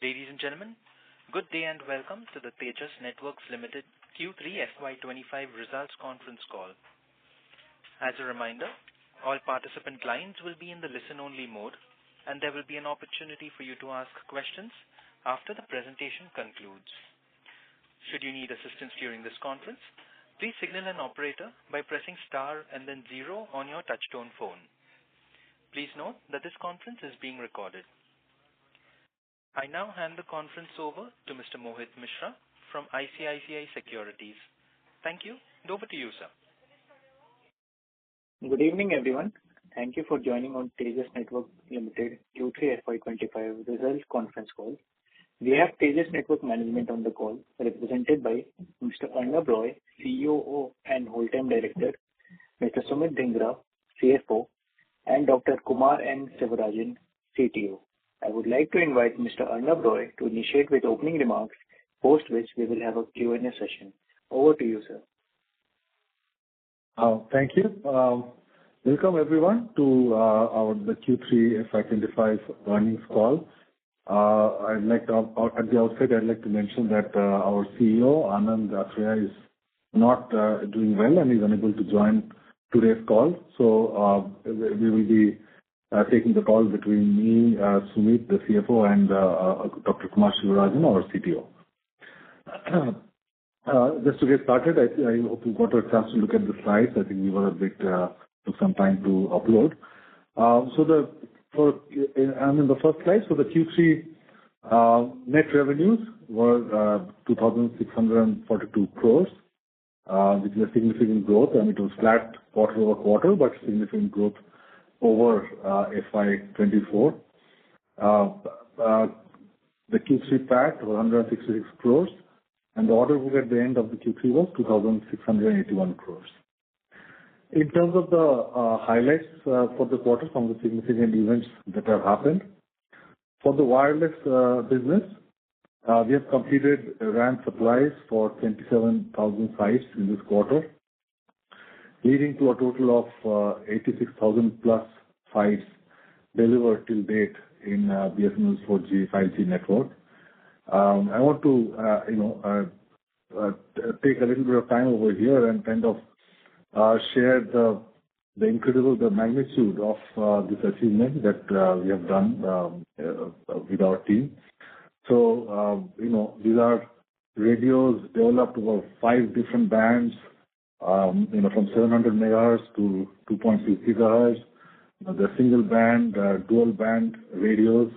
Ladies and gentlemen, good day and welcome to the Tejas Networks Limited Q3 FY'25 results conference call. As a reminder, all participant lines will be in the listen-only mode, and there will be an opportunity for you to ask questions after the presentation concludes. Should you need assistance during this conference, please signal an operator by pressing star and then 0 on your touchtone phone. Please note that this conference is being recorded. I now hand the conference over to Mr. Mohit Mishra from ICICI Securities. Thank you, and over to you, sir. Good evening, everyone. Thank you for joining on Tejas Networks Limited Q3 FY'25 results conference call. We have Tejas Network management on the call, represented by Mr. Arnab Roy, CEO and Whole-Time Director, Mr. Sumit Dhingra, CFO, and Dr. Kumar N. Sivarajan, CTO. I would like to invite Mr. Arnab Roy to initiate with opening remarks, post which we will have a Q&A session. Over to you, sir. Thank you. Welcome everyone to the Q3 FY'25 earnings call. I'd like to, at the outset, I'd like to mention that our CEO, Anand Athreya, is not doing well and is unable to join today's call. So we will be taking the call between me, Sumit, the CFO, and Dr. Kumar Sivarajan, our CTO. Just to get started, I hope you got a chance to look at the slides. I think we were a bit took some time to upload. I'm in the first slide. So the Q3 net revenues were 2,642 crores, which is a significant growth, and it was flat quarter over quarter, but significant growth over FY'24. The Q3 PAT was 166 crores, and the order book at the end of the Q3 was 2,681 crores. In terms of the highlights for the quarter, some of the significant events that have happened. For the wireless business, we have completed RAN supplies for 27,000 sites in this quarter, leading to a total of 86,000 plus sites delivered till date in BSNL's 4G, 5G network. I want to, take a little bit of time over here and kind of share the magnitude of this achievement that we have done with our team. So, these are radios developed over 5 different bands, from 700 megahertz to 2.6 gigahertz. The single band, dual band radios,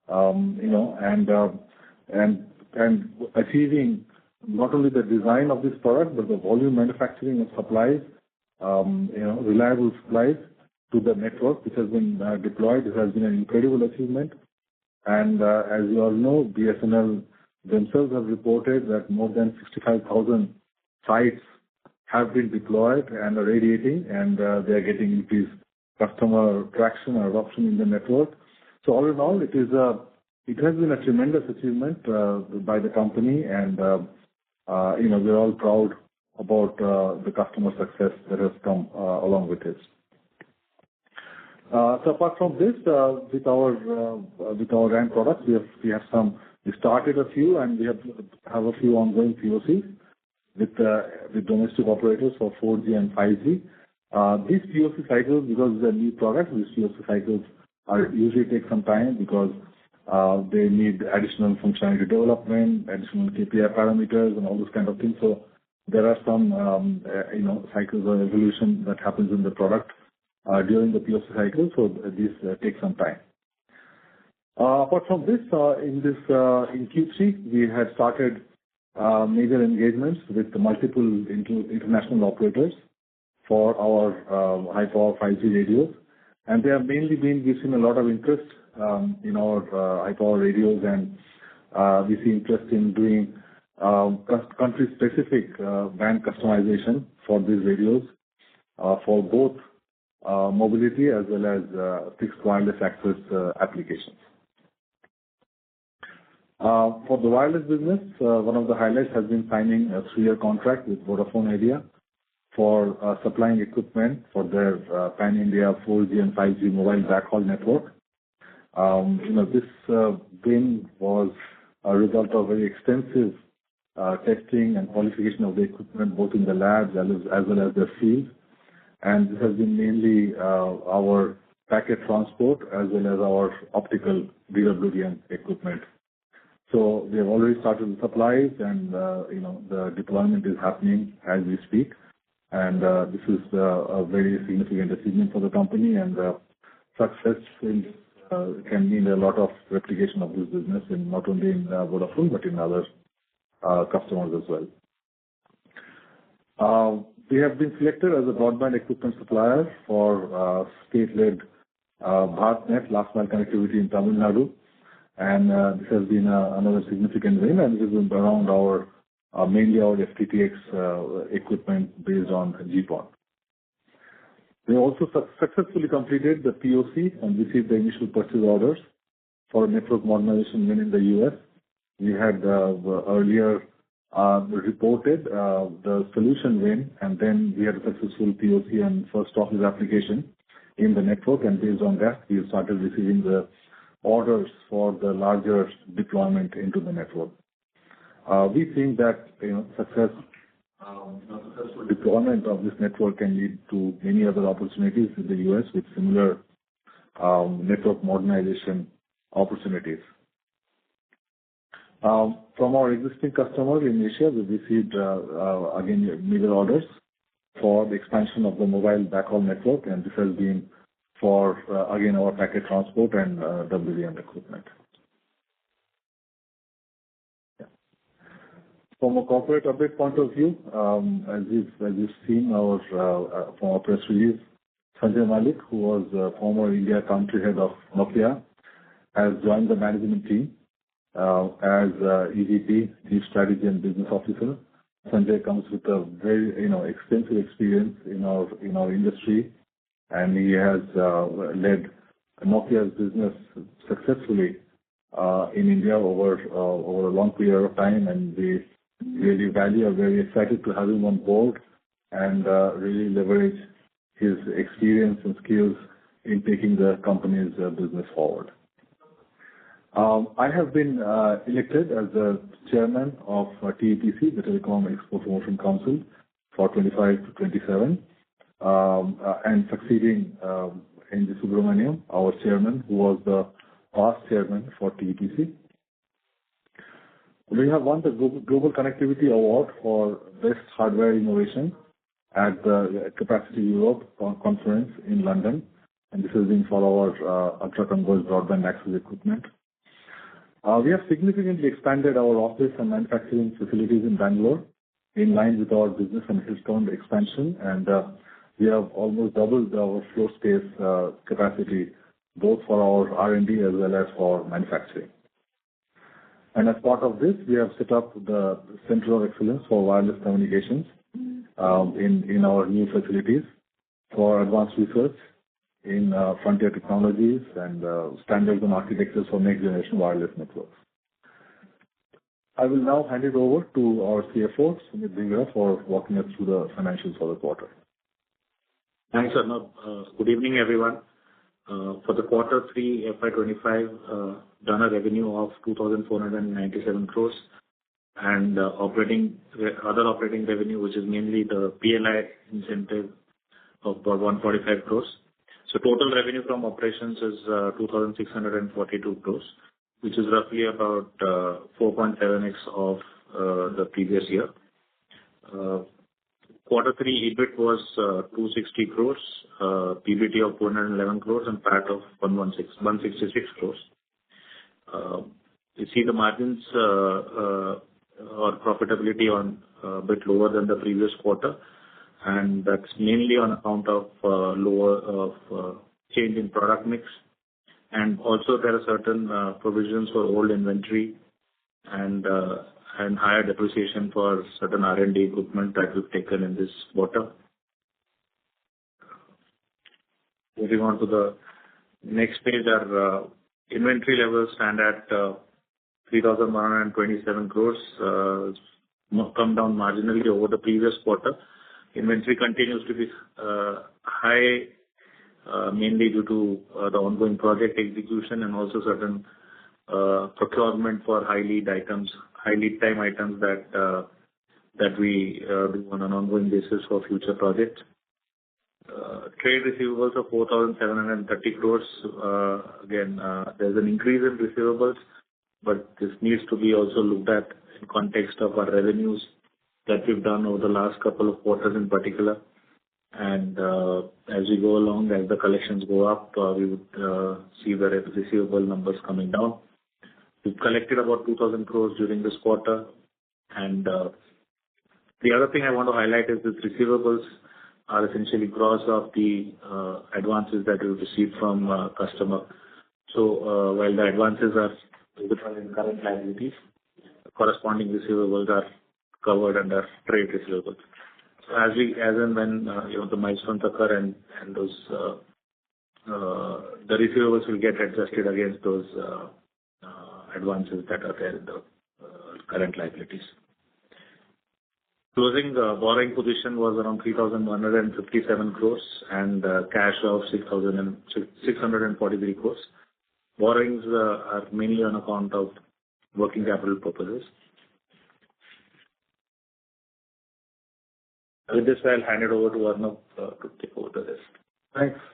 and achieving not only the design of this product, but the volume manufacturing of supplies, reliable supplies to the network which has been deployed. This has been an incredible achievement. And as you all know, BSNL themselves have reported that more than 65,000 sites have been deployed and are radiating, and they are getting increased customer traction or adoption in the network. So all in all, it has been a tremendous achievement by the company, and we're all proud about the customer success that has come along with it. So apart from this, with our RAN products, we started a few, and we have a few ongoing POCs with domestic operators for 4G and 5G. These POC cycles, because they're new products, these POC cycles usually take some time because they need additional functionality development, additional KPI parameters, and all those kind of things. So there are some cycles of evolution that happens in the product during the POC cycle. So these take some time. Apart from this, in Q3 we had started major engagements with multiple international operators for our high-power 5G radios, and they have mainly been giving a lot of interest in our high-power radios, and we see interest in doing country-specific band customization for these radios for both mobility as well as fixed wireless access applications. For the wireless business, one of the highlights has been signing a 3-year contract with Vodafone Idea for supplying equipment for their pan-India 4G and 5G mobile backhaul network. This win was a result of very extensive testing and qualification of the equipment, both in the labs as well as the field. And this has been mainly our packet transport as well as our optical DWDM equipment. So we have already started the supplies, and the deployment is happening as we speak. And this is a very significant achievement for the company, and success can mean a lot of replication of this business in not only in Vodafone but in other customers as well. We have been selected as a broadband equipment supplier for state-led BharatNet last mile connectivity in Tamil Nadu, and this has been another significant win, and this is around our mainly our FTTX equipment based on GPON. We also successfully completed the POC and received the initial purchase orders for network modernization win in the US. We had earlier reported the solution win, and then we had a successful POC and first office application in the network, and based on that, we started receiving the orders for the larger deployment into the network. We think that successful deployment of this network can lead to many other opportunities in the US with similar network modernization opportunities. From our existing customers in Asia, we received again major orders for the expansion of the mobile backhaul network, and this has been for again our packet transport and WDM equipment. From a corporate update point of view, as you've seen from our press release, Sanjay Malik, who was former India country head of Nokia, has joined the management team as EVP, Chief Strategy and Business Officer. Sanjay comes with a very extensive experience in our industry, and he has led Nokia's business successfully in India over a long period of time, and we really are very excited to have him on board and really leverage his experience and skills in taking the company's business forward. I have been elected as the chairman of TEPC, the Telecom Export Promotion Council, for 25 to 27, and succeeding N.G. Subramaniam, our chairman, who was the past chairman for TEPC. We have won the Global Connectivity Award for Best Hardware Innovation at the Capacity Europe conference in London, and this has been for our ultra-converged broadband access equipment. We have significantly expanded our office and manufacturing facilities in Bangalore in line with our business and headcount expansion, and we have almost doubled our floor space capacity both for our R&D as well as for manufacturing. And as part of this, we have set up the Center of Excellence for Wireless Communications in our new facilities for advanced research in frontier technologies and standards and architectures for next generation wireless networks. I will now hand it over to our CFO, Sumit Dhingra, for walking us through the financials for the quarter. Thanks, Arnab. Good evening, everyone. For the quarter 3 FY'25, done a revenue of 2,497 crores and other operating revenue, which is mainly the PLI incentive of about 145 crores. So total revenue from operations is 2,642 crores, which is roughly about 4.7x of the previous year. Quarter 3 EBIT was 260 crores, PBT of 411 crores, and PAT of 166 crores. You see the margins or profitability on a bit lower than the previous quarter, and that's mainly on account of change in product mix. And also there are certain provisions for old inventory and higher depreciation for certain R&D equipment that we've taken in this quarter. Moving on to the next page, our inventory levels stand at 3,127 crores, come down marginally over the previous quarter. Inventory continues to be high mainly due to the ongoing project execution and also certain procurement for high lead time items that we do on an ongoing basis for future projects. Trade receivables of 4,730 crores. Again, there's an increase in receivables, but this needs to be also looked at in context of our revenues that we've done over the last couple of quarters in particular. And as we go along, as the collections go up, we would see the receivable numbers coming down. We've collected about 2,000 crores during this quarter. And the other thing I want to highlight is that receivables are essentially gross of the advances that we've received from customer. So while the advances are visible in current liabilities, corresponding receivables are covered under trade receivables. So as and when the milestones occur and those the receivables will get adjusted against those advances that are there in the current liabilities. Closing borrowing position was around 3,157 crores and cash of 6,643 crores. Borrowings are mainly on account of working capital purposes. With this, I'll hand it over to Arnab to take over the rest.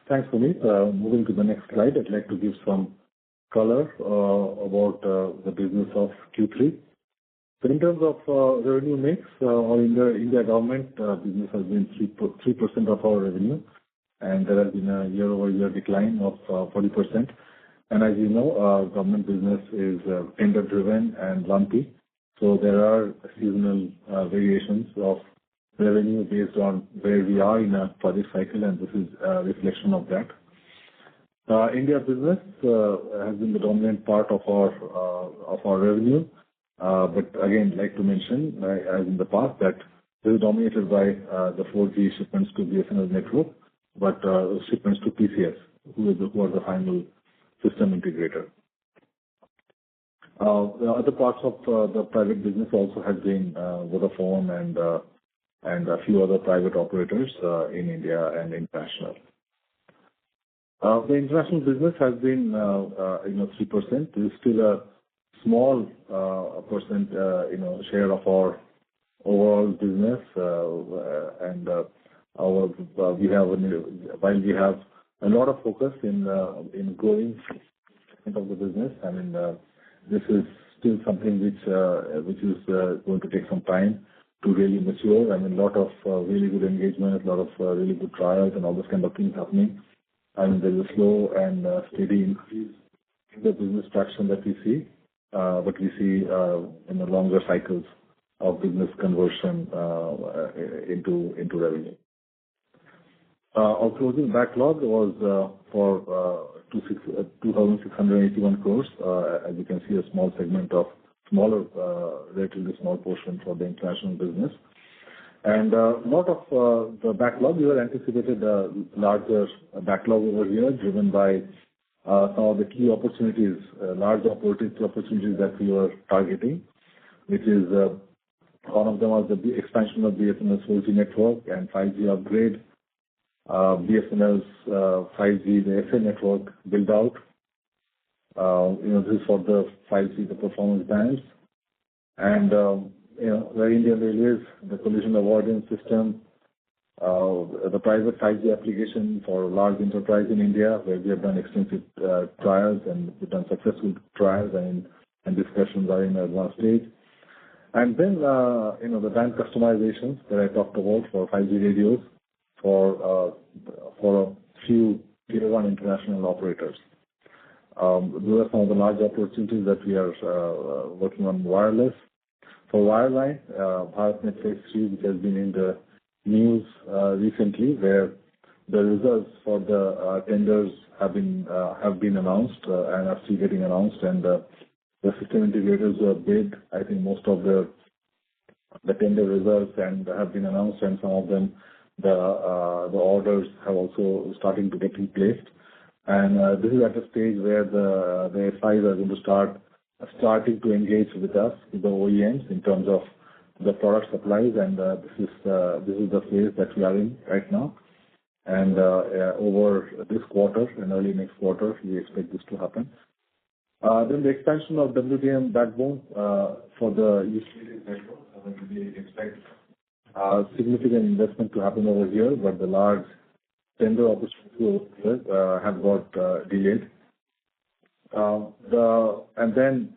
Thanks, Puneet. Moving to the next slide, I'd like to give some color about the business of Q3. So in terms of revenue mix, in the India government business has been 3% of our revenue, and there has been a year-over-year decline of 40%. And as you know, government business is tender-driven and lumpy, so there are seasonal variations of revenue based on where we are in a project cycle, and this is a reflection of that. India business has been the dominant part of our revenue, but again, like to mention, as in the past, that this is dominated by the 4G shipments to BSNL network, but shipments to TCS, who are the final system integrator. The other parts of the private business also has been Vodafone and a few other private operators in India and international. The international business has been 3%. It is still a small percent share of our overall business, and while we have a lot of focus in growing of the business, I mean this is still something which is going to take some time to really mature. I mean, a lot of really good engagement, a lot of really good trials and all those kind of things happening. And there is a slow and steady increase in the business traction that we see, but we see longer cycles of business conversion into revenue. Our closing backlog was for 2,681 crores. As you can see, a small segment of relatively small portion for the international business. And a lot of the backlog, we were anticipated a larger backlog over here, driven by some of the key opportunities, large opportunities that we were targeting, which is one of them was the expansion of BSNL's 4G network and 5G upgrade, BSNL's 5G, the SA network build out. This is for the 5G, the performance bands. And, the Indian Railways, the collision avoidance system, the private 5G application for large enterprise in India, where we have done extensive trials and we've done successful trials and discussions are in the advanced stage. And then, the band customizations that I talked about for 5G radios for a few tier 1 international operators. Those are some of the large opportunities that we are working on wireless. For wireline, BharatNet Phase 3, which has been in the news recently, where the results for the tenders have been announced and are still getting announced, and the system integrators who have bid, I think most of the tender results and have been announced, and some of them the orders have also starting to get replaced. And this is at a stage where the SIs are going to starting to engage with us, with the OEMs, in terms of the product supplies, and this is the phase that we are in right now. And over this quarter and early next quarter, we expect this to happen. Then the expansion of WDM backbone for the utility network. We expect significant investment to happen over here, but the large tender opportunities over here have got delayed. And then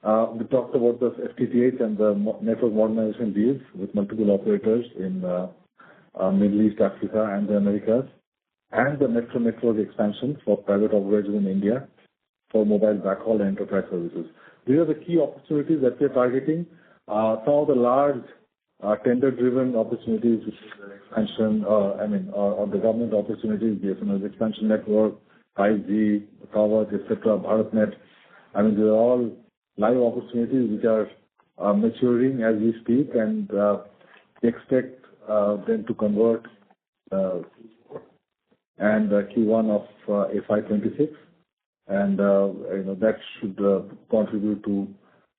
we talked about the FTTH and the network modernization deals with multiple operators in Middle East, Africa, and the Americas, and the metro network expansion for private operators in India for mobile backhaul and enterprise services. These are the key opportunities that we're targeting. Some of the large tender-driven opportunities, which is the expansion, or the government opportunities, BSNL's expansion network, 5G, Kavach, etc., BharatNet. These are all live opportunities which are maturing as we speak, and we expect them to convert and Q1 of FY'26, and that should contribute to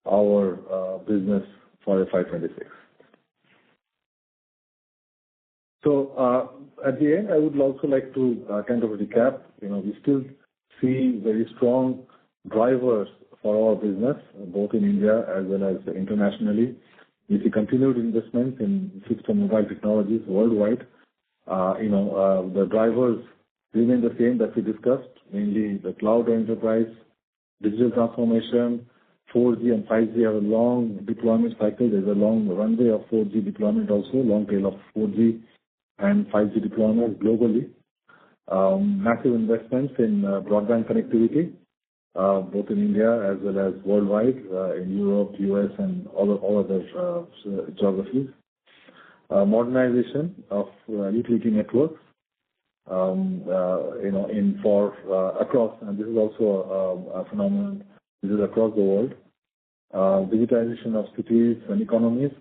our business for FY'26. So at the end, I would also like to kind of recap. We still see very strong drivers for our business, both in India as well as internationally. We see continued investment in fixed and mobile technologies worldwide. The drivers remain the same that we discussed, mainly the cloud enterprise, digital transformation, 4G and 5G have a long deployment cycle. There's a long runway of 4G deployment also, long tail of 4G and 5G deployment globally. Massive investments in broadband connectivity, both in India as well as worldwide, in Europe, US, and all other geographies. Modernization of utility networks, across, and this is also a phenomenon. This is across the world. Digitization of cities and economies,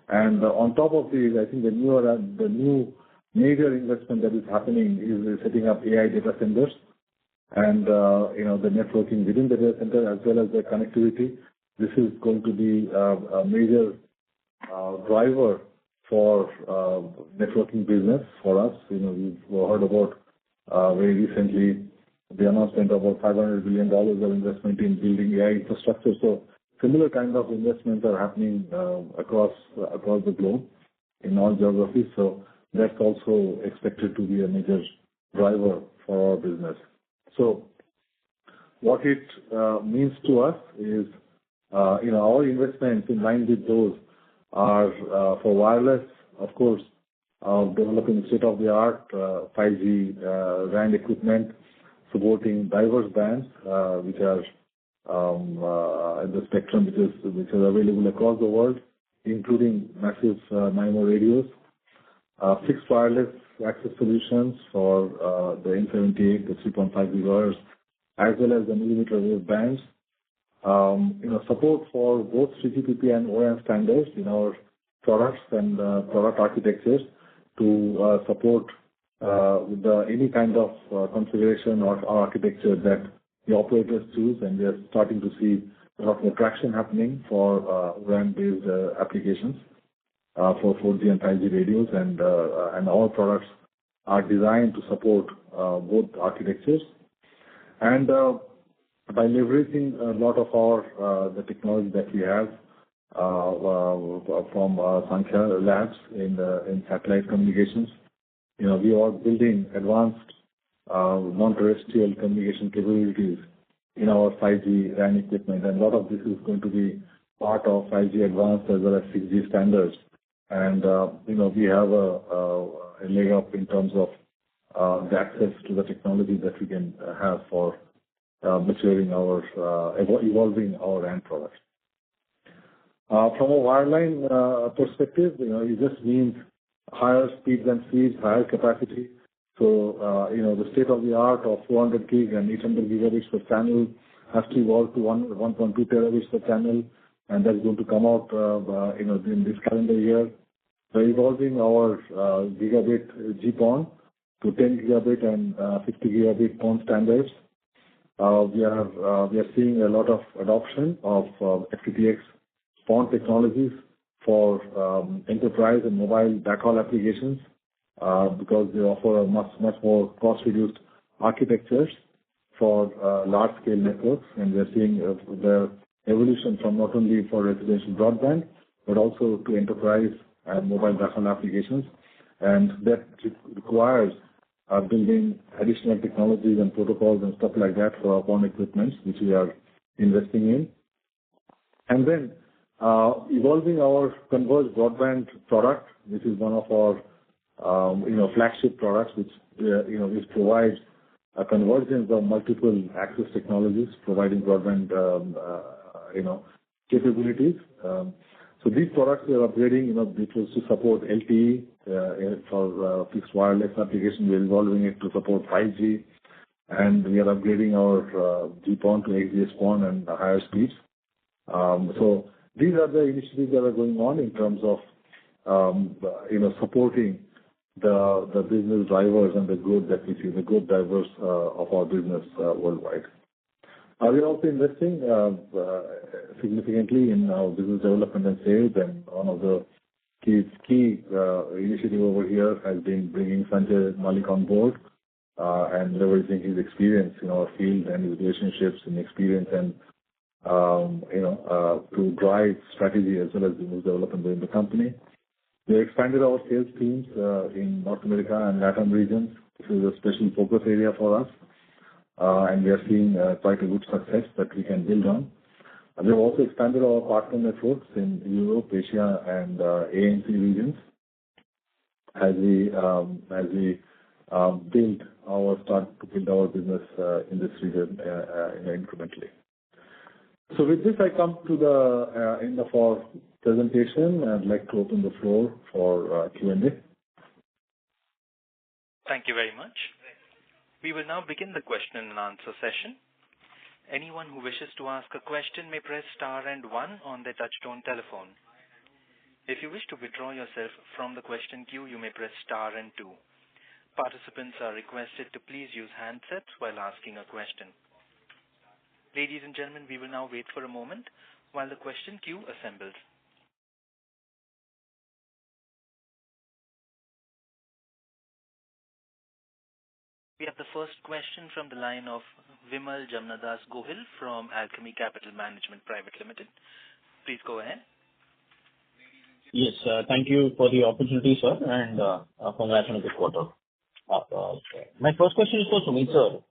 and on top of these, I think the new major investment that is happening is setting up AI data centers, and the networking within the data center as well as the connectivity. This is going to be a major driver for networking business for us. We've heard about very recently the announcement of about $500 billion of investment in building AI infrastructure. So similar kind of investments are happening across the globe in all geographies. So that's also expected to be a major driver for our business. So what it means to us is, our investments in line with those are for wireless, of course, developing state-of-the-art 5G RAN equipment, supporting diverse bands which are the spectrum which is available across the world, including massive MIMO radios, fixed wireless access solutions for the N78, the 3.5 gigahertz, as well as the millimeter wave bands. Support for both 3GPP and ORAN standards in our products and product architectures to support any kind of configuration or architecture that the operators choose, and we are starting to see a lot of traction happening for ORAN-based applications for 4G and 5G radios, and our products are designed to support both architectures. And by leveraging a lot of the technology that we have from Sankhya Labs in satellite communications, we are building advanced non-terrestrial communication capabilities in our 5G RAN equipment, and a lot of this is going to be part of 5G advanced as well as 6G standards. And we have a leg up in terms of the access to the technology that we can have for maturing evolving our RAN products. From a wireline perspective, it just means higher speeds and speeds, higher capacity. So, the state-of-the-art of 400 gig and 800 gigabits per channel has to evolve to 1.2 terabits per channel, and that's going to come out, in this calendar year. We're evolving our gigabit GPON to 10 gigabit and 50 gigabit PON standards. We are seeing a lot of adoption of FTTX PON technologies for enterprise and mobile backhaul applications. because they offer a much more cost-reduced architectures for large-scale networks. And we're seeing the evolution from not only for residential broadband, but also to enterprise and mobile backend applications. And that requires building additional technologies and protocols and stuff like that for our PON equipments, which we are investing in. And then evolving our converged broadband product, which is one of our flagship products, which provides a convergence of multiple access technologies, providing broadband capabilities. So these products we are upgrading, which was to support LTE for fixed wireless application. We're evolving it to support 5G, and we are upgrading our GPON to XGS-PON and higher speeds. So these are the initiatives that are going on in terms of supporting the business drivers and the growth that we see, the growth drivers of our business worldwide. We are also investing significantly in our business development and sales, and one of the key initiative over here has been bringing Sanjay Malik on board and leveraging his experience in our field and his relationships and experience and to drive strategy as well as business development within the company. We expanded our sales teams in North America and Latin regions. This is a special focus area for us, and we are seeing quite a good success that we can build on. And we've also expanded our partner networks in Europe, Asia, and ANC regions as we start to build our business in this region incrementally. So with this, I come to the end of our presentation. I'd like to open the floor for Q&A. Thank you very much. We will now begin the question and answer session. Anyone who wishes to ask a question may press star and 1 on their touchtone telephone. If you wish to withdraw yourself from the question queue, you may press star and 2. Participants are requested to please use handsets while asking a question. Ladies and gentlemen, we will now wait for a moment while the question queue assembles. We have the first question from the line of Vimal Jamnadas Gohil from Alchemy Capital Management Private Limited. Please go ahead. Yes, thank you for the opportunity, sir, and congrats on a good quarter. My first question is for Sumit sir.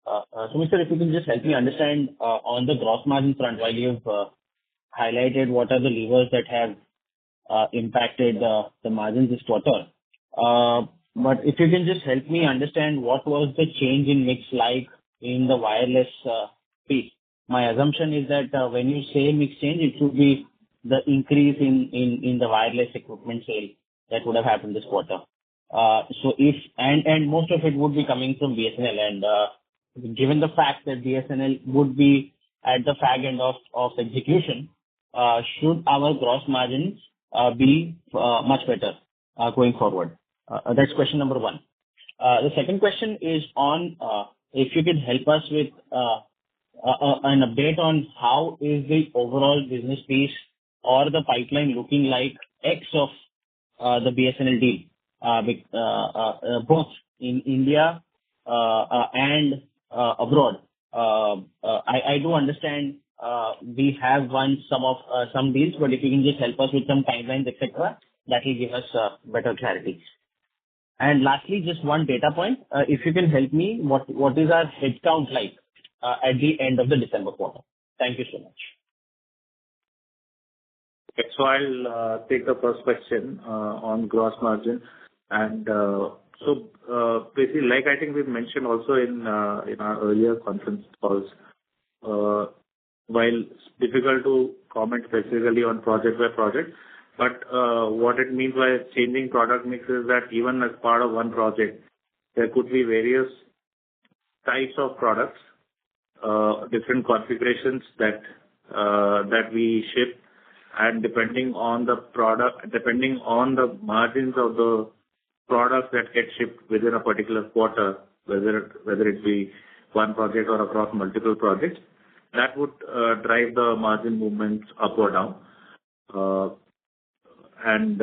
Sumit sir, if you can just help me understand on the gross margin front, while you've highlighted what are the levers that have impacted the margins this quarter. But if you can just help me understand what was the change in mix like in the wireless piece. My assumption is that when you say mix change, it should be the increase in the wireless equipment sale that would have happened this quarter. So if and most of it would be coming from BSNL, and given the fact that BSNL would be at the fag end of execution, should our gross margins be much better going forward? That's question number 1. The second question is on if you could help us with an update on how is the overall business piece or the pipeline looking like ex of the BSNL deal, both in India and abroad. I do understand we have won some deals, but if you can just help us with some timelines, etc., that will give us better clarity. And lastly, just one data point. If you can help me, what is our headcount like at the end of the December quarter? Thank you so much. Okay, so I'll take the first question on gross margin. And so basically, like I think we've mentioned also in our earlier conference calls, while it's difficult to comment specifically on project by project, but what it means by changing product mix is that even as part of one project, there could be various types of products, different configurations that we ship, and depending on the product, depending on the margins of the products that get shipped within a particular quarter, whether it be one project or across multiple projects, that would drive the margin movements up or down. And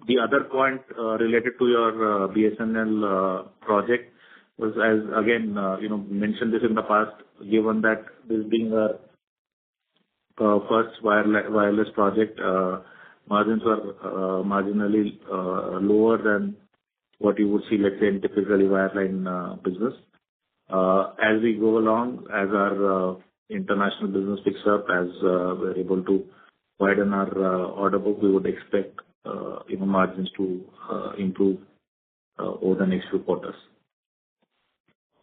The other point related to your BSNL project was, as again, mentioned this in the past, given that this being a first wireless project, margins were marginally lower than what you would see, let's say, in typically wireline business. As we go along, as our international business picks up, as we're able to widen our order book, we would expect margins to improve over the next few quarters.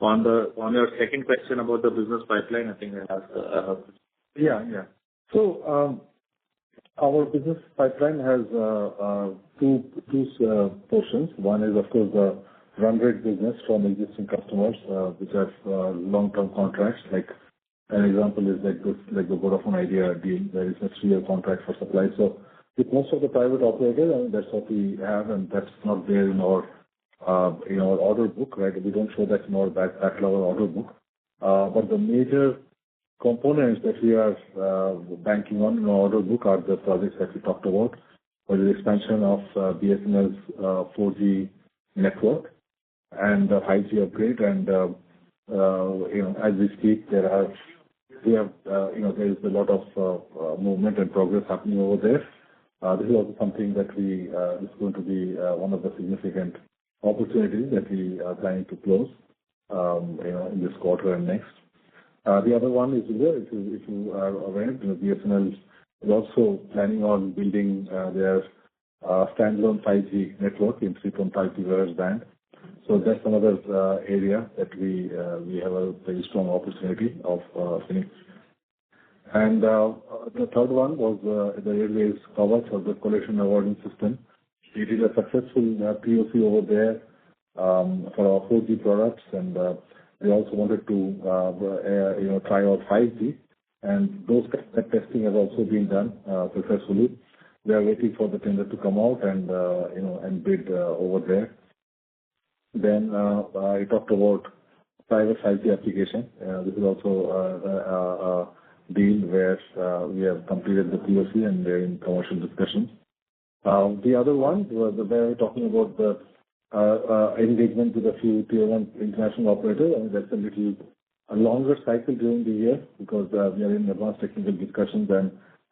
On your second question about the business pipeline, I think I have. Yeah. So, our business pipeline has two portions. One is, of course, the run rate business from existing customers, which have long-term contracts. Like an example is like the Vodafone Idea deal, where it's a 3-year contract for supply. So with most of the private operators, that's what we have, and that's not there in our order book, right? We don't show that in our backlog or order book. But the major components that we are banking on in our order book are the projects that we talked about, for the expansion of BSNL's 4G network and the 5G upgrade. And as we speak, there is a lot of movement and progress happening over there. This is also something that is going to be one of the significant opportunities that we are planning to close, in this quarter and next. The other one is, if you are aware, BSNL is also planning on building their standalone 5G network in 3.5 GHz band. So that's another area that we have a very strong opportunity of finishing. And the third one was the railways coverage of the collision avoidance system. We did a successful POC over there for our 4G products, and we also wanted to try out 5G, and that testing has also been done successfully. We are waiting for the tender to come out and bid over there. Then I talked about private 5G application. This is also a deal where we have completed the POC and we're in commercial discussions. The other one was where we're talking about the engagement with a few tier 1 international operators, and that's a longer cycle during the year because we are in advanced technical discussions,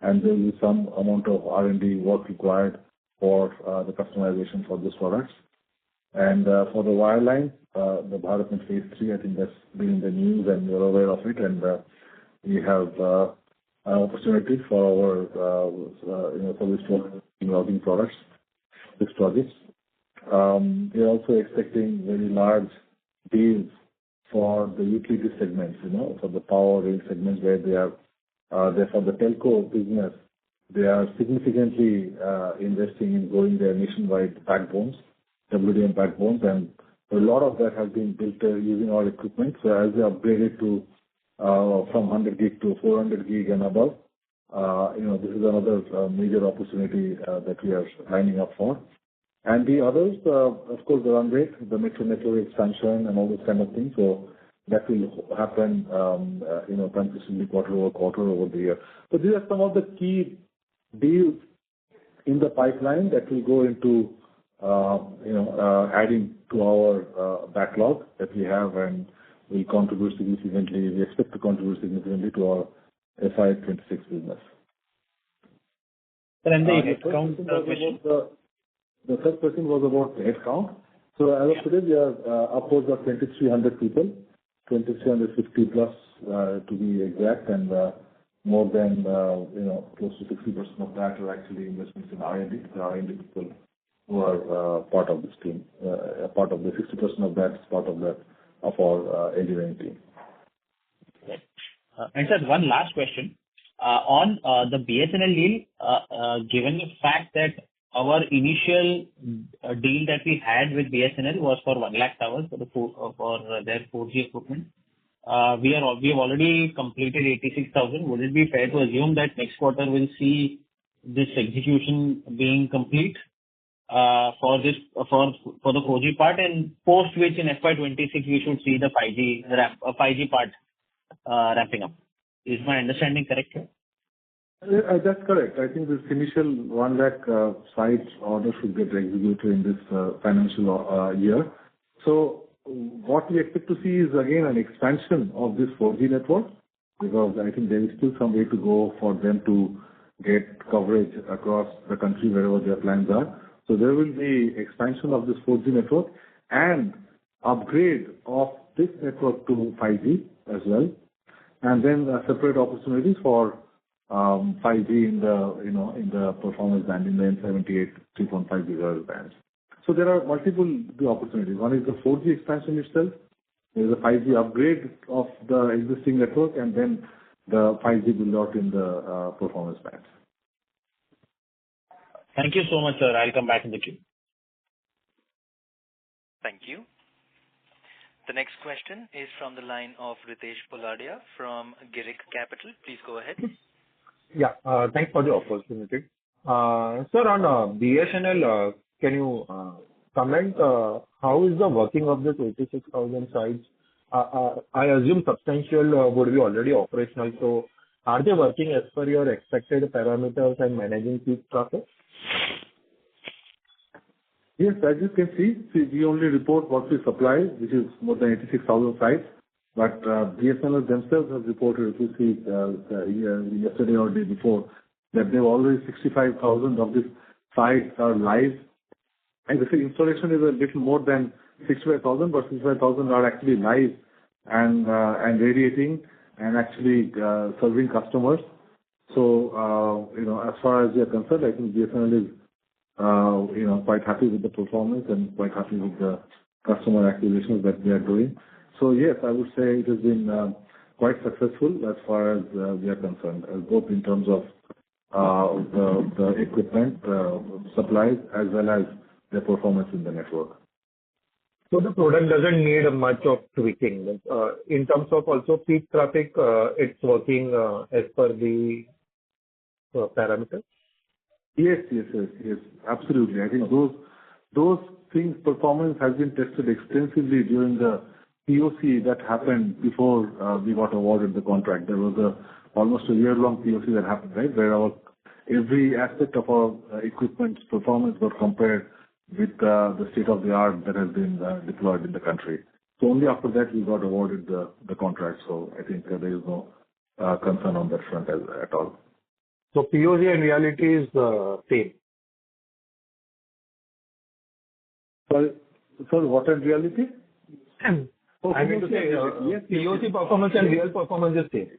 and there will be some amount of R&D work required for the customization for these products. And for the wireline, the BharatNet Phase 3, I think that's been in the news and you're aware of it, and we have an opportunity for our service routing products, these projects. We are also expecting very large deals for the utility segments, for the power rail segments, where they are for the telco business. They are significantly investing in growing their nationwide backbones, WDM backbones, and a lot of that has been built using our equipment. So as they upgrade it to from 100 gig to 400 gig and above, this is another major opportunity that we are lining up for. And the others, of course, the run rate, the metro network expansion and all those kind of things. So that will happen, consistently quarter over quarter over the year. So these are some of the key deals in the pipeline that will go into, adding to our backlog that we have, and will contribute significantly. We expect to contribute significantly to our FY'26 business. And the headcount The third question was about the headcount. So as of today, we are upwards of 2,300 people, 2,350 plus to be exact, and more than close to 60% of that are actually investments in R&D. The R&D people who are part of this team, part of the 60% of that is part of our engineering team. And sir, one last question on the BSNL deal. Given the fact that our initial deal that we had with BSNL was for 1 lakh towers for their 4G equipment. We have already completed 86,000. Would it be fair to assume that next quarter we'll see this execution being complete for the 4G part, and post which in FY'26 we should see the 5G part ramping up? Is my understanding correct here? That's correct. I think this initial 1 lakh sites order should get executed in this financial year. So what we expect to see is again an expansion of this 4G network, because I think there is still some way to go for them to get coverage across the country wherever their plans are. So there will be expansion of this 4G network and upgrade of this network to 5G as well, and then separate opportunities for 5G in the performance band, in the N78 3.5 GHz bands. So there are multiple opportunities. One is the 4G expansion itself. There is a 5G upgrade of the existing network, and then the 5G build out in the performance bands. Thank you so much, sir. I'll come back in the queue. Thank you. The next question is from the line of Ritesh Poladia from Girik Capital. Please go ahead. Yeah, thanks for the opportunity. Sir, on BSNL, can you comment how is the working of the 26,000 sites? I assume substantial would be already operational. So are they working as per your expected parameters and managing peak traffic? Yes, as you can see, we only report what we supply, which is more than 86,000 sites. But BSNL themselves have reported, if you see yesterday or day before, that they've already 65,000 of these sites are live. And the installation is a little more than 65,000, but 65,000 are actually live and radiating and actually serving customers. So, as far as we are concerned, I think BSNL is quite happy with the performance and quite happy with the customer acquisitions that we are doing. So yes, I would say it has been quite successful as far as we are concerned, both in terms of the equipment supplies as well as the performance in the network. So the product doesn't need much of tweaking. In terms of also peak traffic, it's working as per the parameters? Yes, absolutely. I think those things, performance has been tested extensively during the POC that happened before we got awarded the contract. There was almost a year-long POC that happened, right, where every aspect of our equipment's performance got compared with the state-of-the-art that has been deployed in the country. So only after that we got awarded the contract. So I think there is no concern on that front at all. So POC and reality is same. Sorry, what in reality? I mean to say, yes, POC performance and real performance is same.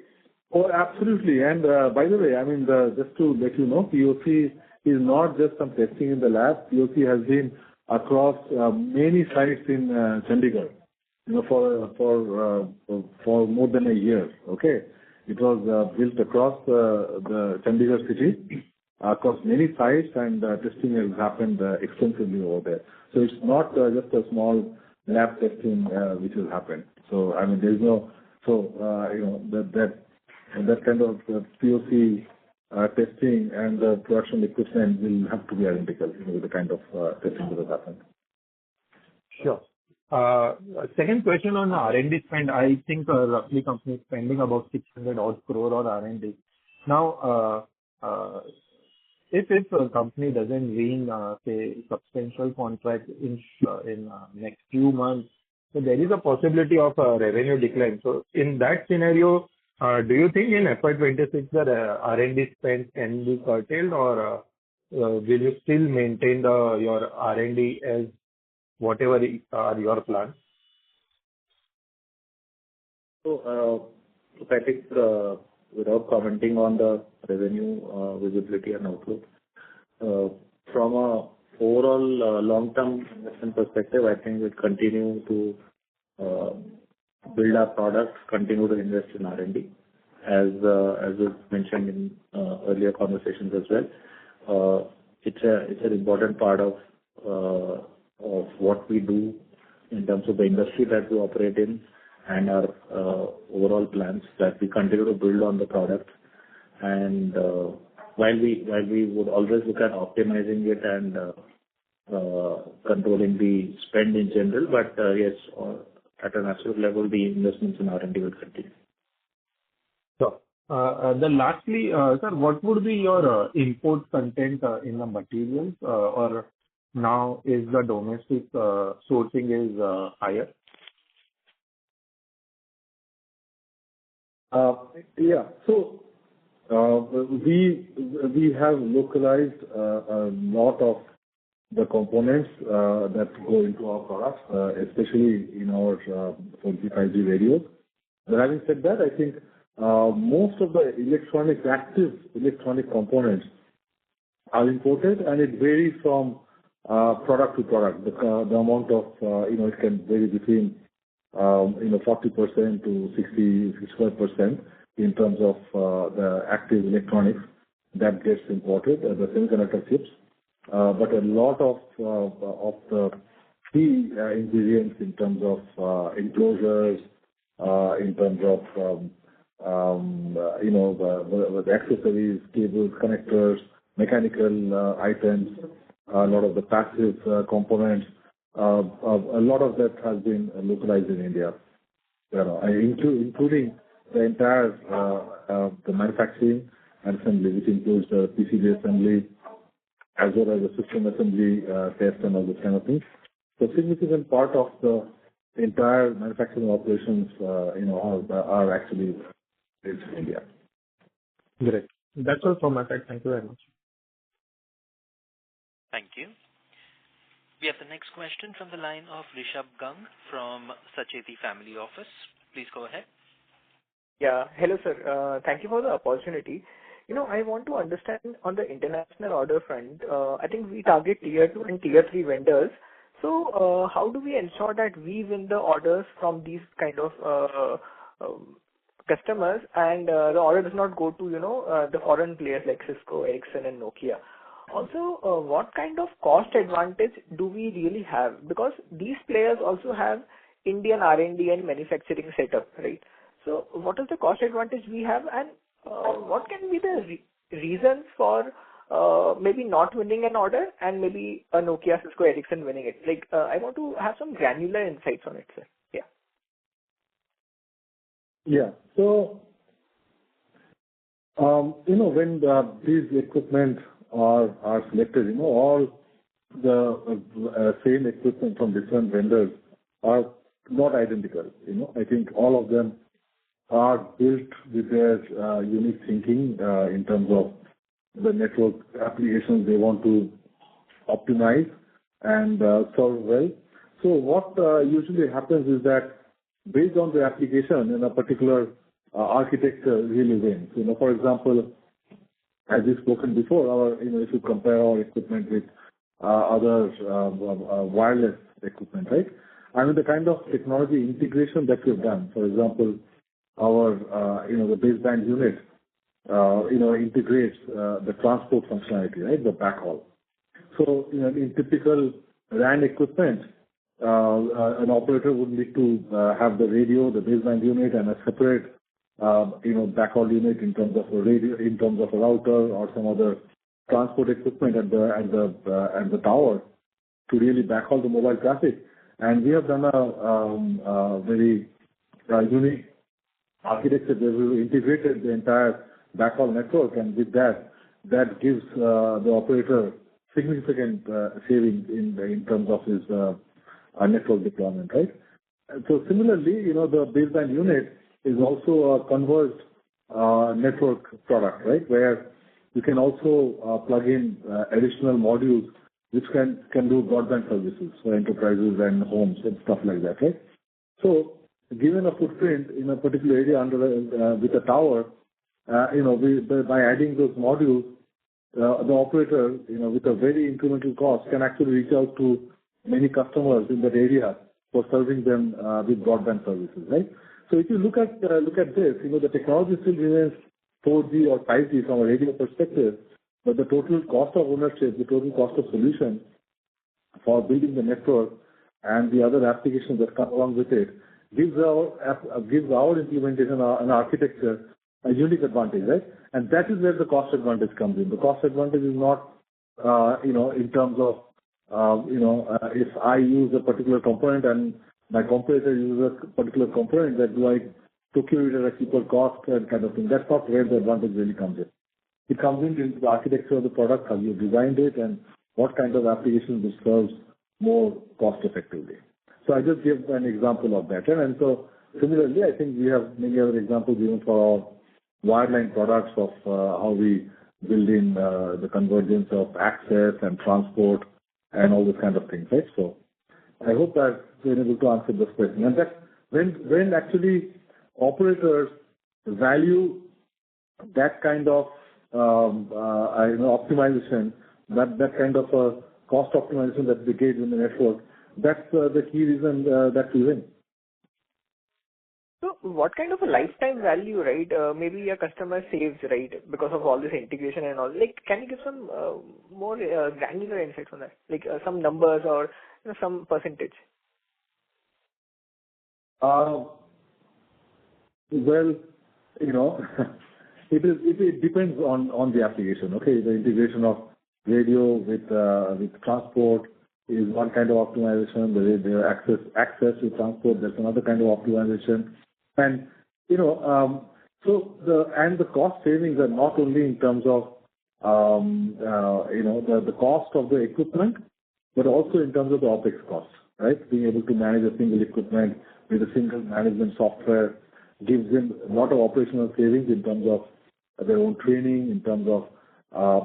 Oh, absolutely. And by the way, I mean, just to let you know, POC is not just some testing in the lab. POC has been across many sites in Chandigarh, for more than a year. Okay, it was built across the Chandigarh city, across many sites, and testing has happened extensively over there. So it's not just a small lab testing which has happened. So I mean, there is no that kind of POC testing and the production equipment will have to be identical with the kind of testing that has happened. Sure. Second question on R&D spend. I think roughly company is spending about 600 odd crore on R&D. Now, if a company doesn't win, say, substantial contract in next few months, so there is a possibility of a revenue decline. So in that scenario, do you think in FY'26 the R&D spend can be curtailed, or will you still maintain your R&D as whatever are your plans? So, I think without commenting on the revenue visibility and outlook, from a overall long-term investment perspective, I think we'll continue to build our products, continue to invest in R&D, as was mentioned in earlier conversations as well. It's an important part of what we do in terms of the industry that we operate in and our overall plans, that we continue to build on the product. And while we would always look at optimizing it and controlling the spend in general, but yes, at an absolute level, the investments in R&D will continue. So, Lastly, sir, what would be your import content in the materials, or now is the domestic sourcing is higher? Yeah. So, we have localized a lot of the components that go into our products, especially in our 4G, 5G radios. But having said that, I think most of the active electronic components are imported, and it varies from product to product. The amount of, it can vary between 40% to 65% in terms of the active electronics that gets imported, the semiconductor chips. But a lot of the key ingredients in terms of enclosures, in terms of the accessories, cables, connectors, mechanical items, a lot of the passive components, a lot of that has been localized in India. Including the entire the manufacturing and assembly, which includes the PCB assembly as well as the system assembly, test and all those kind of things. So significant part of the entire manufacturing operations, are actually based in India. Great. That's all from my side. Thank you very much. Thank you. We have the next question from the line of Rishabh Gang from Sacheti Family Office. Please go ahead. Yeah. Hello, sir. Thank you for the opportunity. I want to understand on the international order front, I think we target tier 2 and tier 3 vendors. So, how do we ensure that we win the orders from these kind of customers and the order does not go to, the foreign players like Cisco, Ericsson and Nokia? Also, what kind of cost advantage do we really have? Because these players also have Indian R&D and manufacturing setup, right? So, what is the cost advantage we have, and what can be the reasons for maybe not winning an order and maybe a Nokia, Cisco, Ericsson winning it? Like, I want to have some granular insights on it, sir. Yeah. Yeah. So, when these equipment are selected, all the same equipment from different vendors are not identical. I think all of them are built with their unique thinking in terms of the network applications they want to optimize and serve well. So what usually happens is that based on the application in a particular architecture really wins. For example, as we've spoken before, if you compare our equipment with other wireless equipment, right? I mean, the kind of technology integration that we've done, for example, our the baseband unit integrates the transport functionality, right? The backhaul. So in typical RAN equipment, an operator would need to have the radio, the baseband unit, and a separate backhaul unit in terms of a radio, in terms of a router or some other transport equipment at the tower to really backhaul the mobile traffic. And we have done a very unique architecture where we integrated the entire backhaul network, and with that gives the operator significant savings in terms of his network deployment, right? And so similarly, the baseband unit is also a converged network product, right? Where you can also plug in additional modules which can do broadband services for enterprises and homes and stuff like that, right? So given a footprint in a particular area with a tower, by adding those modules, the operator, with a very incremental cost, can actually reach out to many customers in that area for serving them with broadband services, right? So if you look at this, the technology still remains 4G or 5G from a radio perspective, but the total cost of ownership, the total cost of solution for building the network and the other applications that come along with it gives our implementation and architecture a unique advantage, right? And that is where the cost advantage comes in. The cost advantage is not, in terms of, if I use a particular component and my competitor uses a particular component, that do I procure it at a cheaper cost and kind of thing. That's not where the advantage really comes in. It comes into the architecture of the product, how you designed it, and what kind of applications it serves more cost effectively. So I just give an example of that. And so similarly, I think we have many other examples even for our wireline products of how we build in the convergence of access and transport and all those kind of things, right? So I hope that we're able to answer this question. And that when actually operators value that kind of optimization, that kind of cost optimization that they get in the network, that's the key reason that we win. So what kind of a lifetime value, right, maybe a customer saves, right, because of all this integration and all? Like, can you give some more granular insights on that? Like some numbers or some percentage? Well, it depends on the application. Okay, the integration of radio with transport is one kind of optimization. The access with transport, that's another kind of optimization. And the cost savings are not only in terms of the cost of the equipment, but also in terms of the OpEx costs, right? Being able to manage a single equipment with a single management software gives them a lot of operational savings in terms of their own training, in terms of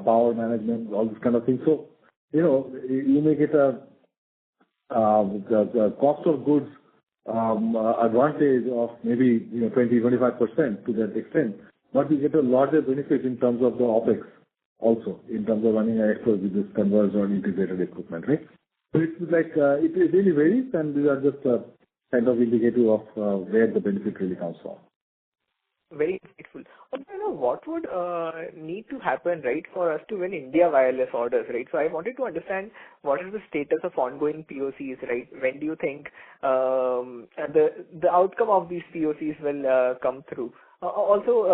power management, all this kind of thing. So, you may get the cost of goods advantage of maybe 20-25% to that extent, but you get a larger benefit in terms of the OpEx also, in terms of running an network with this converged or integrated equipment, right? So it's like it really varies, and these are just kind of indicative of where the benefit really comes from. Very insightful. Also, what would need to happen, right, for us to win India wireless orders, right? So I wanted to understand what is the status of ongoing POCs, right? When do you think the outcome of these POCs will come through? Also,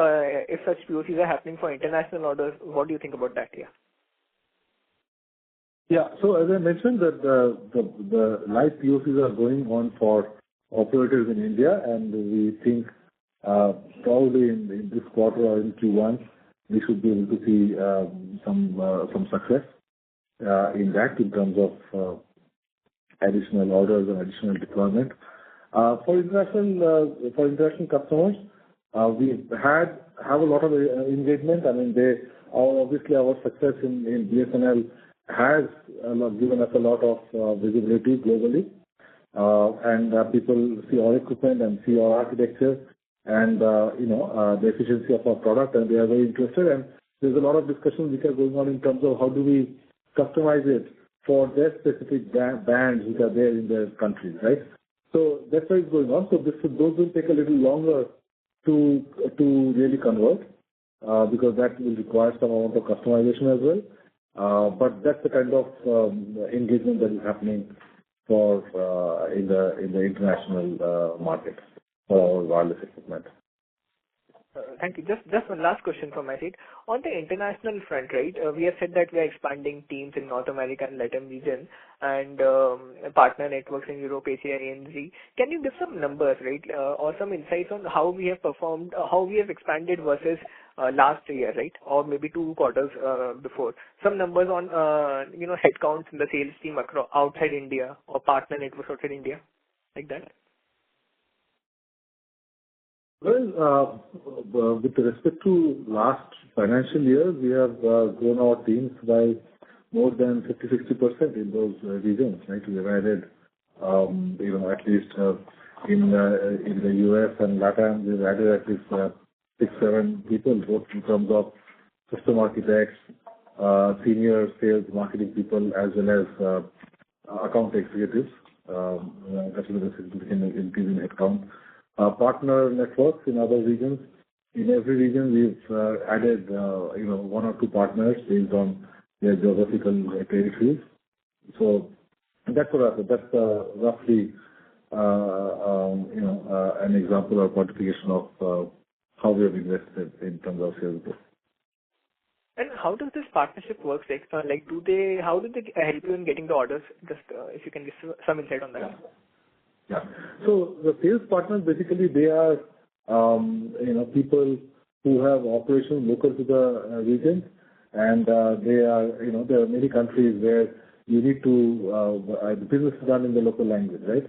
if such POCs are happening for international orders, what do you think about that? Yeah. Yeah. So as I mentioned, that the live POCs are going on for operators in India, and we think probably in this quarter or in Q1, we should be able to see some success in that in terms of additional orders and additional deployment. For international customers, we have a lot of engagement. I mean, obviously our success in BSNL has given us a lot of visibility globally, and people see our equipment and see our architecture and the efficiency of our product, and they are very interested. And there's a lot of discussions which are going on in terms of how do we customize it for their specific bands which are there in their countries, right? So that's why it's going on. So those will take a little longer to really convert because that will require some amount of customization as well. But that's the kind of engagement that is happening for in the international market for our wireless equipment. Thank you. Just one last question from my side. On the international front, right, we have said that we are expanding teams in North America and Latin region and partner networks in Europe, Asia, ANZ. Can you give some numbers, right, or some insights on how we have performed, how we have expanded versus last year, right, or maybe 2 quarters before? Some numbers on, headcounts in the sales team outside India or partner networks outside India, like that? Well, with respect to last financial year, we have grown our teams by more than 50-60% in those regions, right? We have added, at least in the US and LATAM, we've added at least 6-7 people, both in terms of system architects, senior sales marketing people, as well as account executives. That's a significant increase in headcount. Partner networks in other regions. In every region, we've added, 1 or 2 partners based on their geographical territories. So that's that's roughly, an example or quantification of how we have invested in terms of sales growth. And how does this partnership work? How do they help you in getting the orders? Just if you can give some insight on that. Yeah. So the sales partners, basically, they are people who have operations local to the region, and there are many countries where you need to the business is done in the local language, right?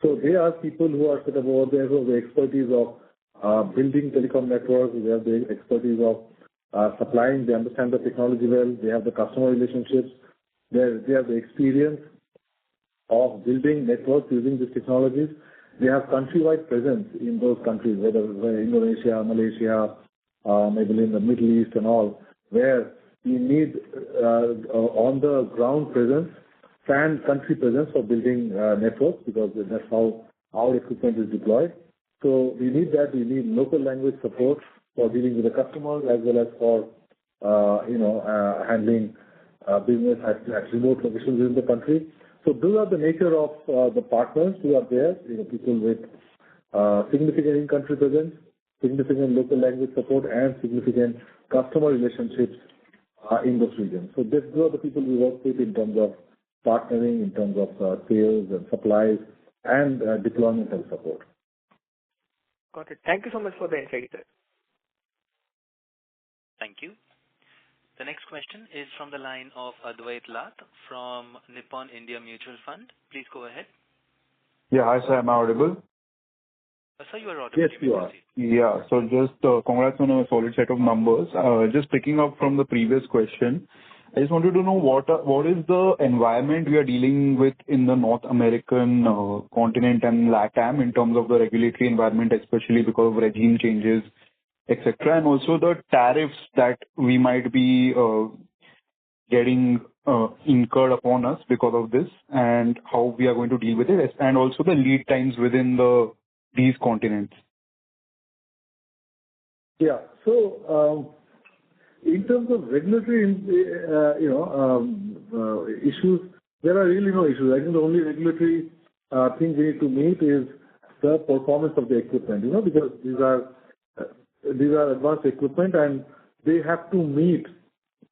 So they are people who are set up over there who have the expertise of building telecom networks. They have the expertise of supplying. They understand the technology well. They have the customer relationships. They have the experience of building networks using these technologies. They have countrywide presence in those countries, whether Indonesia, Malaysia, maybe in the Middle East and all, where you need on the ground presence and country presence for building networks, because that's how our equipment is deployed. So we need that. We need local language support for dealing with the customers as well as for handling business at remote locations in the country. So those are the nature of the partners who are there, people with significant in-country presence, significant local language support, and significant customer relationships in those regions. So those are the people we work with in terms of partnering, in terms of sales and supplies, and deployment and support. Got it. Thank you so much for the insight, sir. Thank you. The next question is from the line of Advait Lath from Nippon India Mutual Fund. Please go ahead. Yeah, hi sir, am I audible? Sir, you are audible. Yes, you are. Yeah, so just congrats on a solid set of numbers. Just picking up from the previous question, I just wanted to know what is the environment we are dealing with in the North American continent and LATAM in terms of the regulatory environment, especially because of regime changes, etc., and also the tariffs that we might be getting incurred upon us because of this, and how we are going to deal with it, and also the lead times within these continents. Yeah. So in terms of regulatory, issues, there are really no issues. I think the only regulatory thing we need to meet is the performance of the equipment. Because these are advanced equipment, and they have to meet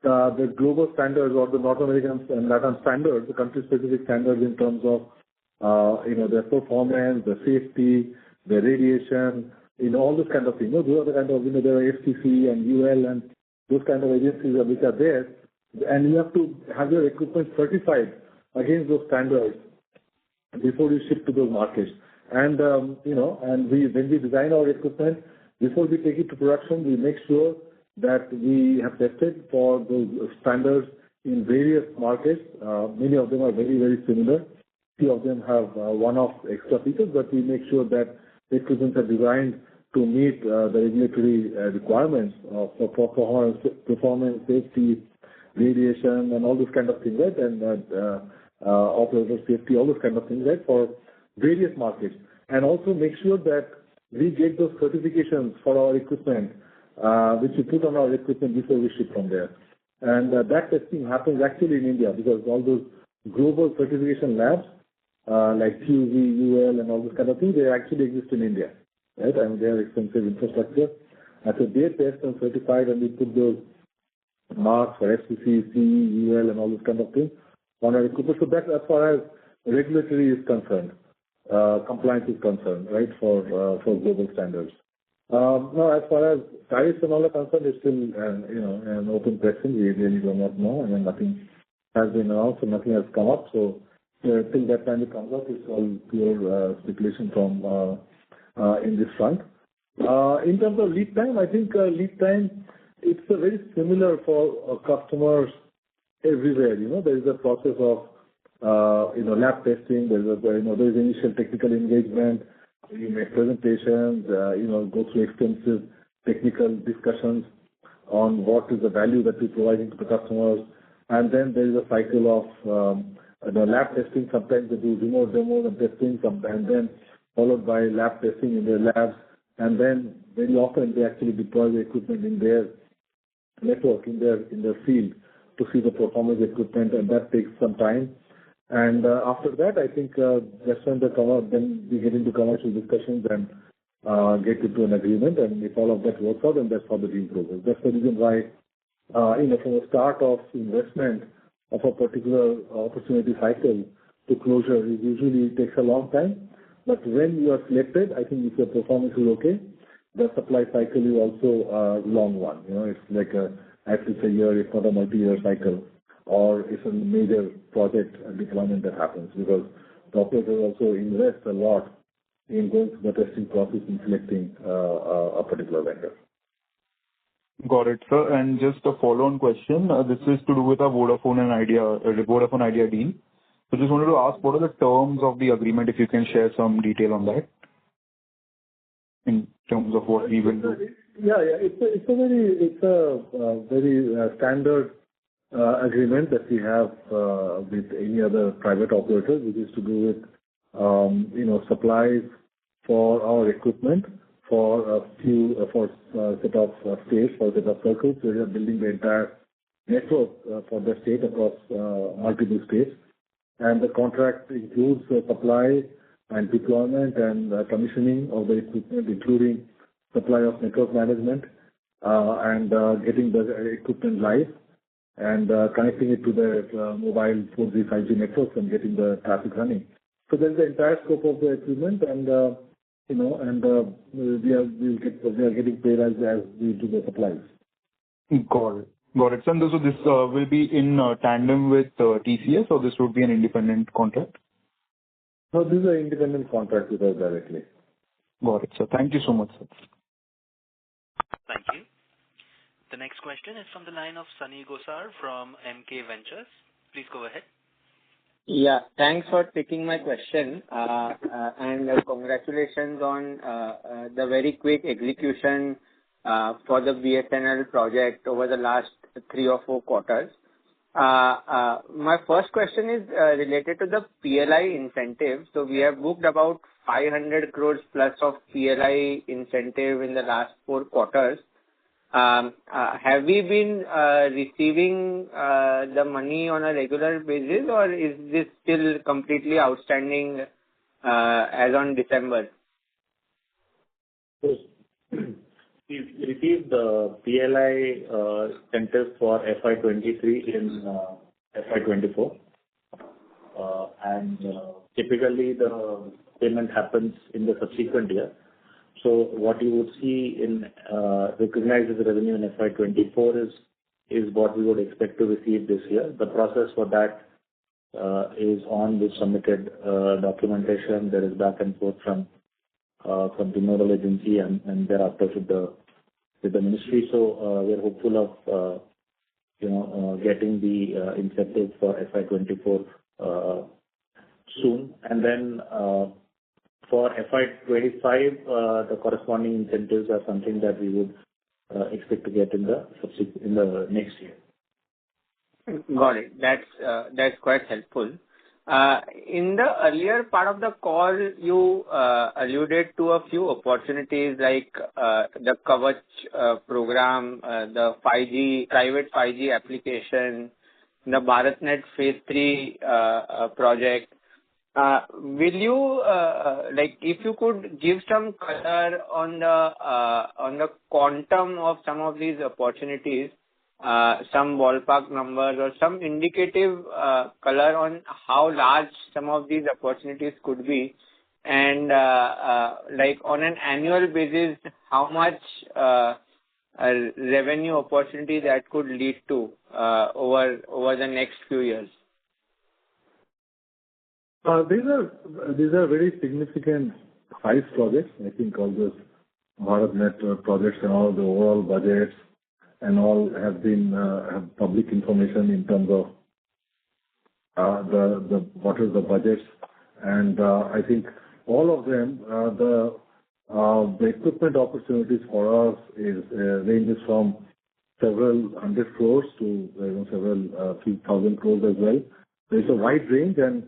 the global standards or the North American and Latin standards, the country-specific standards in terms of their performance, the safety, the radiation, all those kind of things. Those are the kind of, there are FCC and UL and those kind of agencies which are there, and you have to have your equipment certified against those standards before you ship to those markets. And when we design our equipment, before we take it to production, we make sure that we have tested for those standards in various markets. Many of them are very, very similar. Few of them have one-off extra features, but we make sure that the equipment are designed to meet the regulatory requirements for performance, safety, radiation, and all those kind of things, right? And operator safety, all those kind of things, right, for various markets. And also make sure that we get those certifications for our equipment, which we put on our equipment before we ship from there. And that testing happens actually in India, because all those global certification labs, like QZ, UL, and all those kind of things, they actually exist in India, right? And they have extensive infrastructure. And so they test and certified, and we put those marks for FCC, CE, UL, and all those kind of things on our equipment. So that's as far as regulatory is concerned. Compliance is concerned, right, for global standards. Now, as far as tariffs and all are concerned, it's still an open question. We really do not know, and then nothing has been announced, and nothing has come up. So till that time it comes up, it's all pure speculation from in this front. In terms of lead time, I think lead time, it's very similar for customers everywhere. There is a process of lab testing. There's initial technical engagement. You make presentations, go through extensive technical discussions on what is the value that we're providing to the customers. And then there is a cycle of the lab testing. Sometimes they do remote demos and testing, and then followed by lab testing in their labs. And then very often they actually deploy the equipment in their network, in their field, to see the performance of equipment, and that takes some time. And after that, I think that's when then we get into commercial discussions and get into an agreement. And if all of that works out, then that's how the deal progresses. That's the reason why, from the start of investment of a particular opportunity cycle to closure, it usually takes a long time. But when you are selected, I think if your performance is okay, the supply cycle is also a long one. It's like at least a year, if not a multi-year cycle, or it's a major project deployment that happens because the operators also invest a lot in going through the testing process and selecting a particular vendor. Got it, sir. And just a follow-on question. This is to do with our Vodafone Idea deal. So just wanted to ask, what are the terms of the agreement, if you can share some detail on that in terms of what we will do? Yeah. It's a very standard agreement that we have with any other private operator, which is to do with supplies for our equipment for a set of states, for a set of circles. We are building the entire network for the state across multiple states. And the contract includes supply and deployment and commissioning of the equipment, including supply of network management and getting the equipment live and connecting it to the mobile 4G, 5G networks and getting the traffic running. So there's the entire scope of the agreement, and we are getting paid as we do the supplies. Got it. So this will be in tandem with TCS, or this would be an independent contract? No, this is an independent contract with us directly. Got it, sir. Thank you so much, sir. Thank you. The next question is from the line of Sunny Gosar from MK Ventures. Please go ahead. Yeah, thanks for taking my question, and congratulations on the very quick execution for the BSNL project over the last 3 or 4 quarters. My first question is related to the PLI incentive. So we have booked about 500 crores plus of PLI incentive in the last 4 quarters. Have we been receiving the money on a regular basis, or is this still completely outstanding as on December? We received the PLI incentive for FY'23 in FY'24. And typically the payment happens in the subsequent year. So what you would see in recognized as revenue in FY'24 is what we would expect to receive this year. The process for that is on. We submitted documentation. There is back and forth from the nodal agency and thereafter with the ministry. So we're hopeful of getting the incentive for FY'24 soon. And then for FY'25, the corresponding incentives are something that we would expect to get in the next year. Got it. That's quite helpful. In the earlier part of the call, you alluded to a few opportunities like the Kavach program, the 5G, private 5G application, the BharatNet Phase 3 project. Will you, if you could give some color on the quantum of some of these opportunities, some ballpark numbers or some indicative color on how large some of these opportunities could be, and on an annual basis, how much revenue opportunity that could lead to over the next few years? These are very significant size projects. I think all those BharatNet projects and all the overall budgets and all have public information in terms of what is the budgets. And I think all of them, the equipment opportunities for us ranges from several hundred crores to several few thousand crores as well. There's a wide range and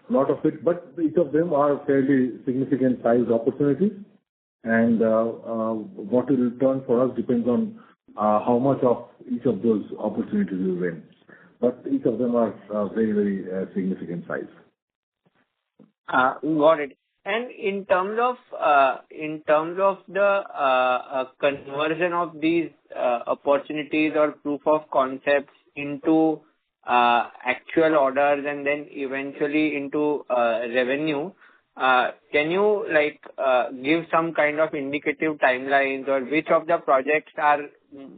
a lot of it, but each of them are fairly significant size opportunities. And what will return for us depends on how much of each of those opportunities we win. But each of them are very, very significant size. Got it. And in terms of the conversion of these opportunities or proof of concepts into actual orders and then eventually into revenue, can you give some kind of indicative timelines, or which of the projects are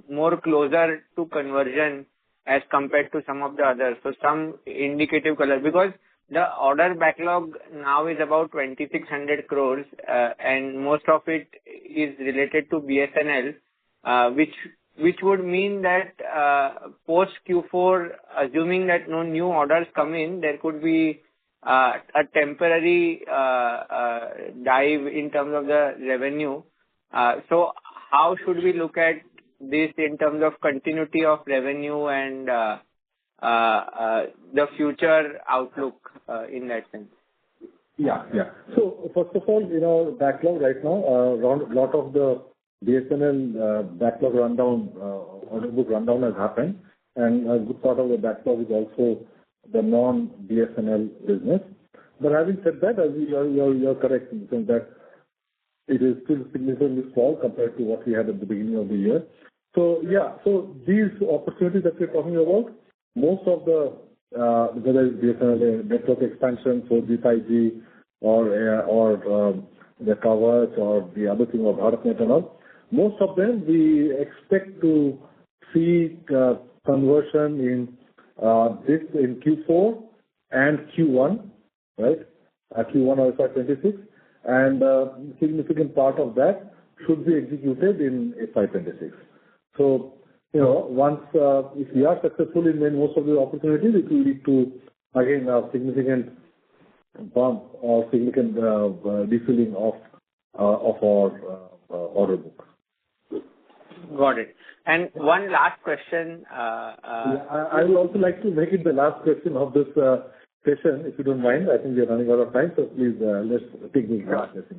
more closer to conversion as compared to some of the others? So some indicative color, because the order backlog now is about 2,600 crores, and most of it is related to BSNL, which would mean that post Q4, assuming that no new orders come in, there could be a temporary dive in terms of the revenue. So how should we look at this in terms of continuity of revenue and the future outlook in that sense? Yeah. So first of all, backlog right now, a lot of the BSNL backlog rundown, order book rundown has happened, and a good part of the backlog is also the non-BSNL business. But having said that, you're correct in saying that it is still significantly small compared to what we had at the beginning of the year. So these opportunities that we're talking about, most of the whether it's BSNL network expansion, 4G, 5G, or the covers or the other thing of BharatNet and all, most of them we expect to see conversion in Q4 and Q1, right? Q1 of FY'26, and significant part of that should be executed in FY'26. So, once if we are successful in most of the opportunities, it will lead to again a significant bump or significant refilling of our order book. Got it. And one last question. I would also like to make it the last question of this session, if you don't mind. I think we are running out of time, so please let's take this last question.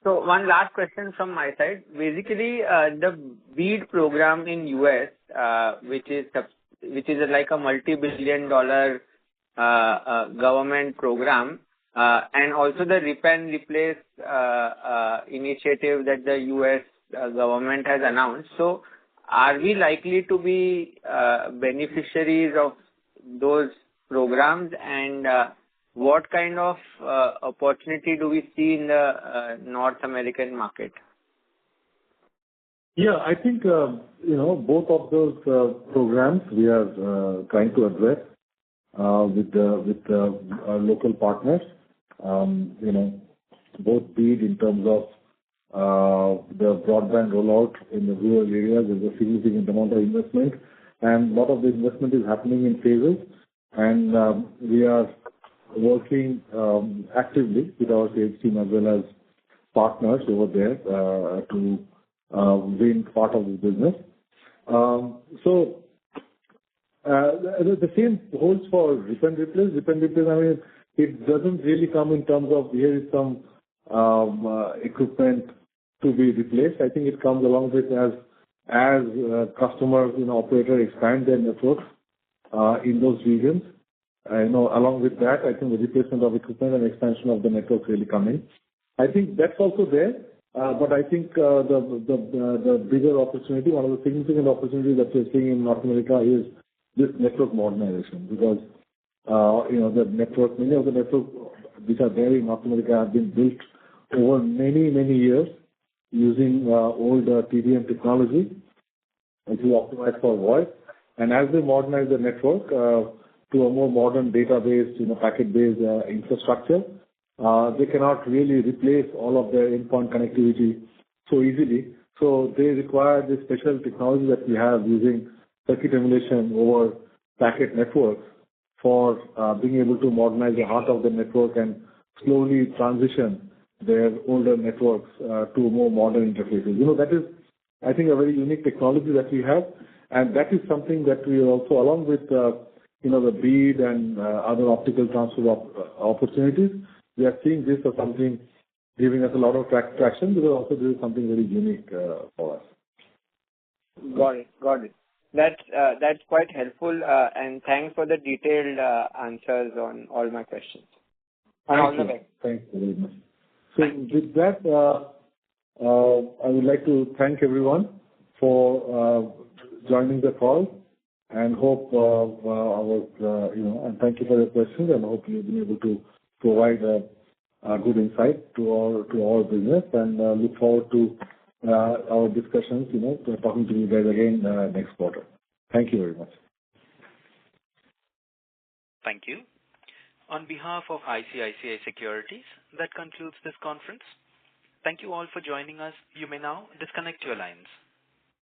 So one last question from my side. Basically, the BEAD program in US, which is like a multi-billion-dollar government program, and also the rip and replace initiative that the US government has announced. So, are we likely to be beneficiaries of those programs, and what kind of opportunity do we see in the North American market? Yeah, I think both of those programs we are trying to address with the local partners. Both BEAD in terms of the broadband rollout in the rural areas. There's a significant amount of investment, and a lot of the investment is happening in phases. And we are working actively with our sales team as well as partners over there to win part of this business. So the same holds for rip and replace. Rip and replace, I mean, it doesn't really come in terms of here is some equipment to be replaced. I think it comes along with as customers, operator expand their networks in those regions. Along with that, I think the replacement of equipment and expansion of the network really come in. I think that's also there, but I think the bigger opportunity, one of the significant opportunities that we're seeing in North America is this network modernization, because the network, many of the networks which are there in North America have been built over many, many years using old TDM technology, which is optimized for voice. And as they modernize the network to a more modern database, packet-based infrastructure, they cannot really replace all of their endpoint connectivity so easily. So they require this special technology that we have using circuit emulation over packet networks for being able to modernize the heart of the network and slowly transition their older networks to more modern interfaces. That is, I think, a very unique technology that we have, and that is something that we also, along with the BEAD and other optical transfer opportunities, we are seeing this as something giving us a lot of traction, because also this is something very unique for us. Got it. That's quite helpful, and thanks for the detailed answers on all my questions. Thank you very much. So with that, I would like to thank everyone for joining the call, and hope and thank you for your questions, and hope you've been able to provide good insight to our business, and look forward to our discussions, talking to you guys again next quarter. Thank you very much. Thank you. On behalf of ICICI Securities, that concludes this conference. Thank you all for joining us. You may now disconnect your lines.